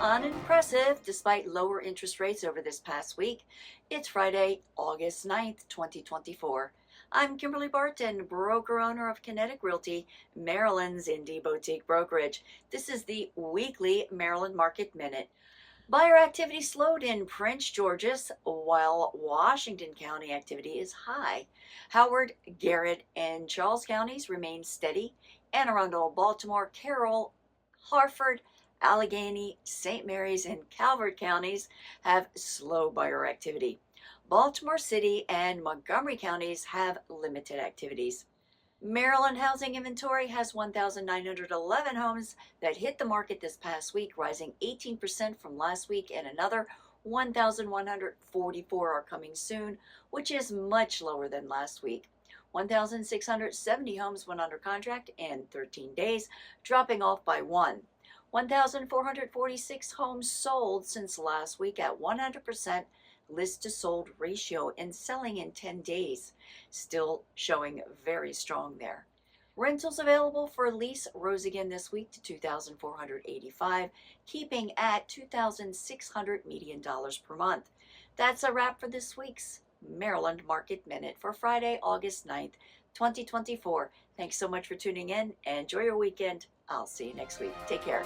unimpressive despite lower interest rates over this past week. It's Friday, August 9th, 2024. I'm Kimberly Barton, broker owner of Kinetic Realty, Maryland's indie boutique brokerage. This is the weekly Maryland Market Minute. Buyer activity slowed in Prince George's, while Washington County activity is high. Howard, Garrett, and Charles Counties remain steady, and Arundel, Baltimore, Carroll, Harford, Alleghany, St. Marys, and Calvert Counties have slow buyer activity. Baltimore City and Montgomery counties have limited activities. Maryland housing inventory has 1,911 homes that hit the market this past week, rising 18% from last week, and another 1,144 are coming soon, which is much lower than last week. 1,670 homes went under contract in 13 days, dropping off by one. 1,446 homes sold since last week at 100% list to sold ratio and selling in 10 days, still showing very strong there. Rentals available for lease rose again this week to $2,485, keeping at $2,600 median dollars per month. That's a wrap for this week's Maryland Market Minute for Friday, August 9th, 2024. Thanks so much for tuning in. Enjoy your weekend. I'll see you next week. Take care.